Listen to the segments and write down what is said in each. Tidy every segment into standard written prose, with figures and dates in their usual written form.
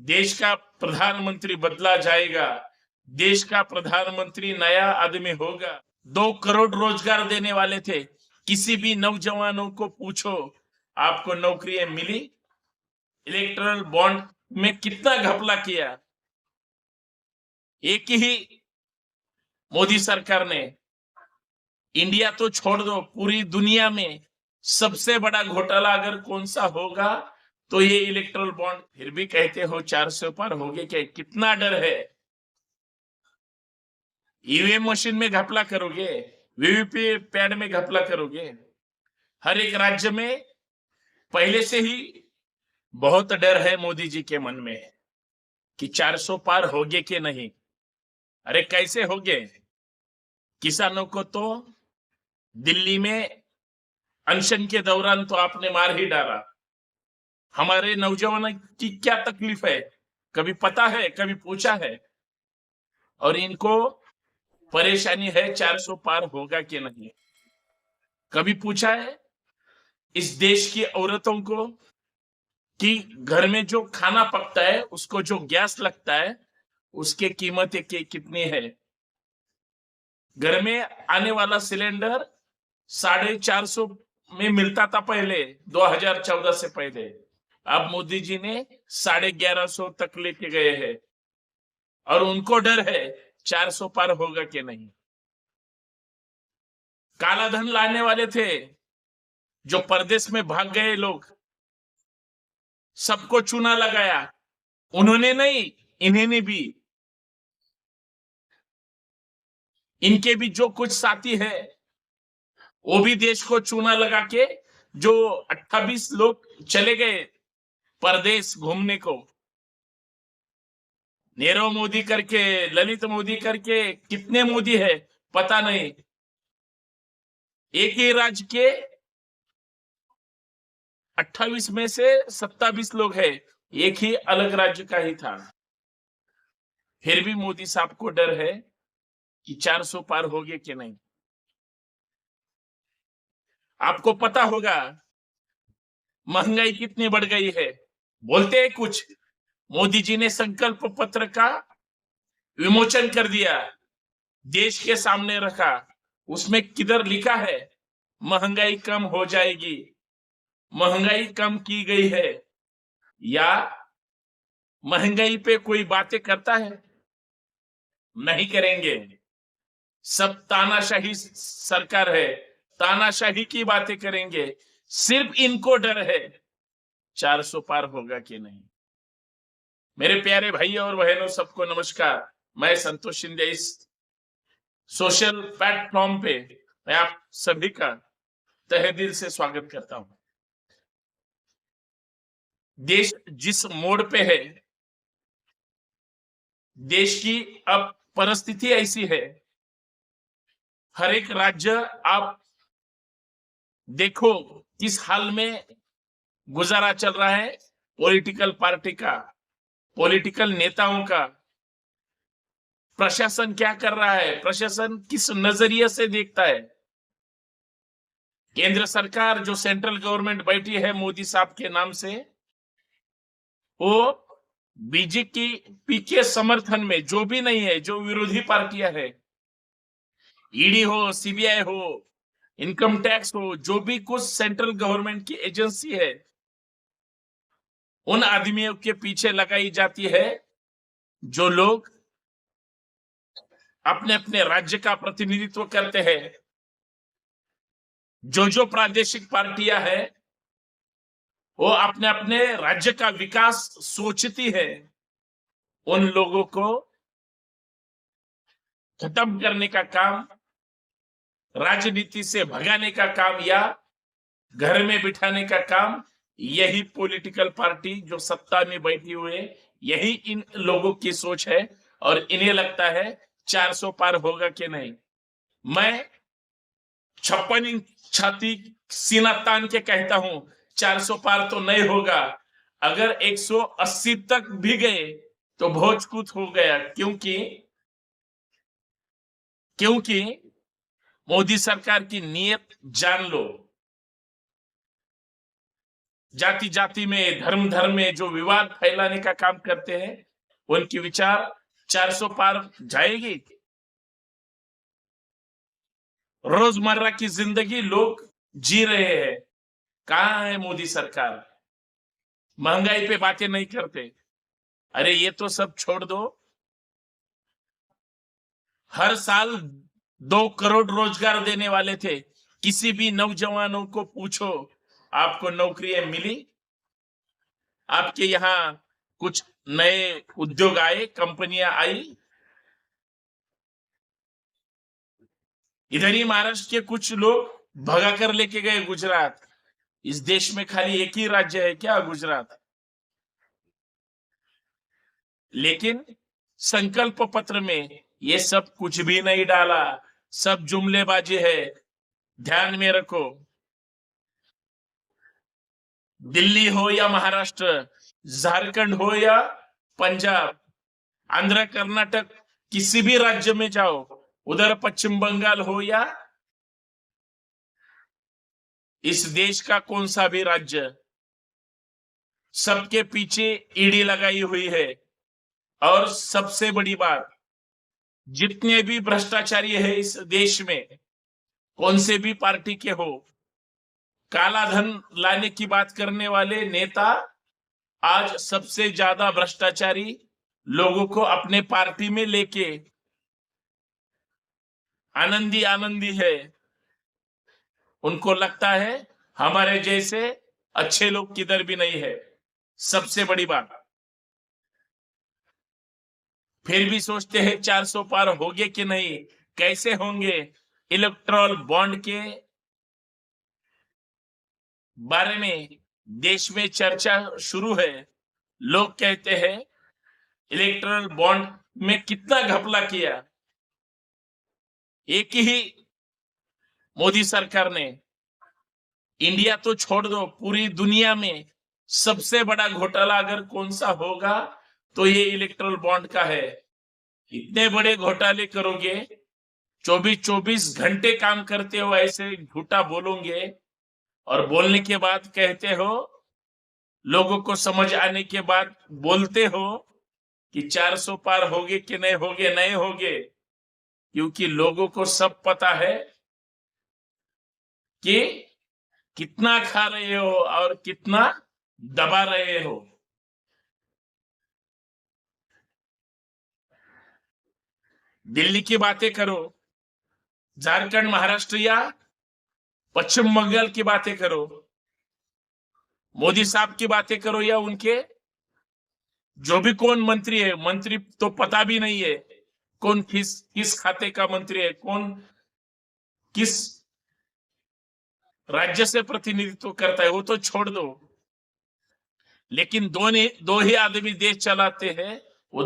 देश का प्रधानमंत्री बदला जाएगा, देश का प्रधानमंत्री नया आदमी होगा। 2 करोड़ रोजगार देने वाले थे। किसी भी नौजवानों को पूछो, आपको नौकरियां मिली? इलेक्टोरल बॉन्ड में कितना घपला किया। एक ही मोदी सरकार ने, इंडिया तो छोड़ दो, पूरी दुनिया में सबसे बड़ा घोटाला अगर कौन सा होगा तो ये इलेक्टोरल बॉन्ड। फिर भी कहते हो 400 पार हो गए, क्या कितना डर है? ईवीएम मशीन में घपला करोगे, वीवीपी पैड में घपला करोगे। हर एक राज्य में पहले से ही बहुत डर है मोदी जी के मन में कि 400 पार होगे कि नहीं। अरे कैसे होगे? किसानों को तो दिल्ली में अनशन के दौरान तो आपने मार ही डाला। हमारे नौजवानों की क्या तकलीफ है, कभी पता है, कभी पूछा है? और इनको परेशानी है 400 पार होगा कि नहीं। कभी पूछा है इस देश की औरतों को कि घर में जो खाना पकता है, उसको जो गैस लगता है, उसकी कीमत कितनी है? घर में आने वाला सिलेंडर 450 में मिलता था पहले, 2014 से पहले। अब मोदी जी ने 1150 तक लेके गए हैं और उनको डर है 400 पार होगा कि नहीं। काला धन लाने वाले थे जो परदेश में भाग गए लोग, सबको चूना लगाया। उन्होंने नहीं, इन्होंने भी। इनके भी जो कुछ साथी है वो भी देश को चूना लगा के, जो 28 लोग चले गए परदेश घूमने को, नीरव मोदी करके, ललित मोदी करके, कितने मोदी है पता नहीं। एक ही राज्य के 28 में से 27 लोग हैं, एक ही अलग राज्य का ही था। फिर भी मोदी साहब को डर है कि 400 पार होगे कि नहीं। आपको पता होगा महंगाई कितनी बढ़ गई है। बोलते हैं कुछ, मोदी जी ने संकल्प पत्र का विमोचन कर दिया, देश के सामने रखा। उसमें किधर लिखा है महंगाई कम हो जाएगी? महंगाई कम की गई है या महंगाई पे कोई बातें करता है? नहीं करेंगे। सब तानाशाही सरकार है, तानाशाही की बातें करेंगे। सिर्फ इनको डर है 400 पार होगा कि नहीं। मेरे प्यारे भाई और बहनों, सबको नमस्कार। मैं संतोष शिंदे इस सोशल प्लेटफॉर्म पे मैं आप सभी का तहे दिल से स्वागत करता हूं। देश जिस मोड़ पे है, देश की अब परिस्थिति ऐसी है, हर एक राज्य आप देखो किस हाल में गुजारा चल रहा है। पॉलिटिकल पार्टी का, पॉलिटिकल नेताओं का, प्रशासन क्या कर रहा है, प्रशासन किस नजरिए से देखता है। केंद्र सरकार जो सेंट्रल गवर्नमेंट बैठी है मोदी साहब के नाम से, वो बीजेपी के समर्थन में, जो भी नहीं है, जो विरोधी पार्टियां है, ईडी हो, सीबीआई हो, इनकम टैक्स हो, जो भी कुछ सेंट्रल गवर्नमेंट की एजेंसी है, उन आदमियों के पीछे लगाई जाती है जो लोग अपने अपने राज्य का प्रतिनिधित्व करते हैं। जो प्रादेशिक पार्टियां हैं वो अपने अपने राज्य का विकास सोचती है, उन लोगों को खत्म करने का काम, राजनीति से भगाने का काम या घर में बिठाने का काम, यही पॉलिटिकल पार्टी जो सत्ता में बैठी हुई है, यही इन लोगों की सोच है। और इन्हें लगता है 400 पार होगा कि नहीं। मैं 56 इंच छाती सीना तान के कहता हूं 400 पार तो नहीं होगा। अगर 180 तक भी गए तो बहुत कुछ हो गया, क्योंकि मोदी सरकार की नीयत जान लो। जाति जाति में, धर्म धर्म में जो विवाद फैलाने का काम करते हैं, उनकी विचार 400 पार जाएगी? रोजमर्रा की जिंदगी लोग जी रहे हैं, कहाँ है मोदी सरकार? महंगाई पे बातें नहीं करते। अरे ये तो सब छोड़ दो, हर साल 2 करोड़ रोजगार देने वाले थे, किसी भी नौजवानों को पूछो, आपको नौकरियां मिली? आपके यहाँ कुछ नए उद्योग आए, कंपनियां आई? इधर ही महाराष्ट्र के कुछ लोग भगा कर लेके गए गुजरात। इस देश में खाली एक ही राज्य है क्या, गुजरात? लेकिन संकल्प पत्र में ये सब कुछ भी नहीं डाला, सब जुमलेबाजी है। ध्यान में रखो, दिल्ली हो या महाराष्ट्र, झारखंड हो या पंजाब, आंध्र, कर्नाटक, किसी भी राज्य में जाओ, उधर पश्चिम बंगाल हो या इस देश का कौन सा भी राज्य, सबके पीछे ईडी लगाई हुई है। और सबसे बड़ी बात, जितने भी भ्रष्टाचारी है इस देश में, कौन से भी पार्टी के हो, काला धन लाने की बात करने वाले नेता आज सबसे ज्यादा भ्रष्टाचारी लोगों को अपने पार्टी में लेके आनंदी आनंदी है। उनको लगता है हमारे जैसे अच्छे लोग किधर भी नहीं है। सबसे बड़ी बात, फिर भी सोचते हैं 400 पार होंगे कि नहीं। कैसे होंगे? इलेक्ट्रल बॉन्ड के बारे में देश में चर्चा शुरू है। लोग कहते हैं इलेक्ट्रल बॉन्ड में कितना घपला किया। एक ही मोदी सरकार ने, इंडिया तो छोड़ दो, पूरी दुनिया में सबसे बड़ा घोटाला अगर कौन सा होगा तो ये इलेक्ट्रल बॉन्ड का है। इतने बड़े घोटाले करोगे, 24 घंटे काम करते हो, ऐसे झूठा बोलोगे और बोलने के बाद कहते हो, लोगों को समझ आने के बाद बोलते हो कि 400 पार होगे कि नहीं होगे? नहीं होगे, क्योंकि लोगों को सब पता है कि कितना खा रहे हो और कितना दबा रहे हो। दिल्ली की बातें करो, झारखंड, महाराष्ट्र या पश्चिम बंगाल की बातें करो, मोदी साहब की बातें करो या उनके जो भी कौन मंत्री है, मंत्री तो पता भी नहीं है कौन किस खाते का मंत्री है, कौन किस राज्य से प्रतिनिधित्व करता है, वो तो छोड़ दो। लेकिन दो ही आदमी देश चलाते हैं। वो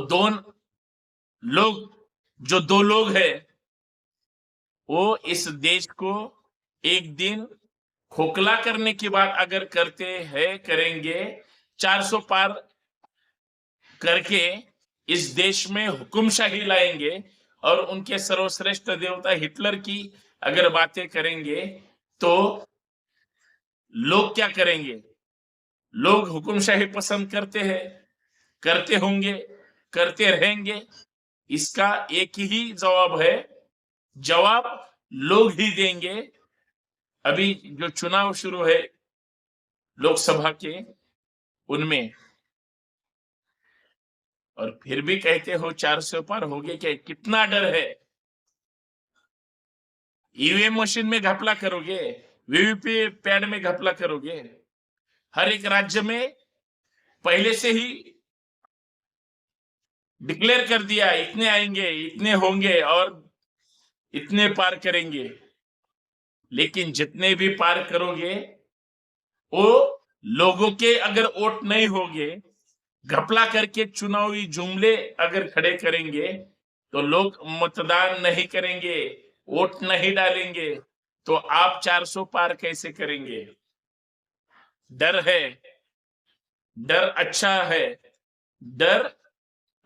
दो लोग हैं, वो इस देश को एक दिन खोखला करने की बात अगर करते हैं, करेंगे, 400 पार करके इस देश में हुकुमशाही लाएंगे और उनके सर्वश्रेष्ठ देवता हिटलर की अगर बातें करेंगे तो लोग क्या करेंगे? लोग हुकुमशाही पसंद करते हैं, करते होंगे, करते रहेंगे। इसका एक ही जवाब है, जवाब लोग ही देंगे। अभी जो चुनाव शुरू है लोकसभा के, उनमें, और फिर भी कहते हो 400 पार हो गए। क्या कितना डर है? ईवीएम मशीन में घपला करोगे, वीवीपी पैड में घपला करोगे। हर एक राज्य में पहले से ही डिक्लेयर कर दिया, इतने आएंगे, इतने होंगे और इतने पार करेंगे। लेकिन जितने भी पार करोगे, वो लोगों के अगर वोट नहीं होंगे, घपला करके चुनावी जुमले अगर खड़े करेंगे, तो लोग मतदान नहीं करेंगे, वोट नहीं डालेंगे, तो आप 400 पार कैसे करेंगे? डर है, डर अच्छा है, डर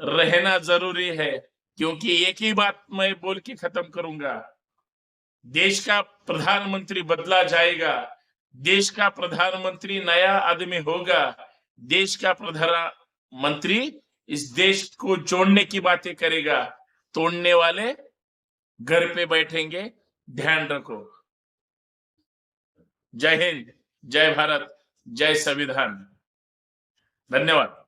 रहना जरूरी है। क्योंकि एक ही बात मैं बोल के खत्म करूंगा, देश का प्रधानमंत्री बदला जाएगा, देश का प्रधानमंत्री नया आदमी होगा, देश का प्रधानमंत्री इस देश को जोड़ने की बातें करेगा, तोड़ने वाले घर पे बैठेंगे, ध्यान रखो। जय हिंद, जय भारत, जय संविधान। धन्यवाद।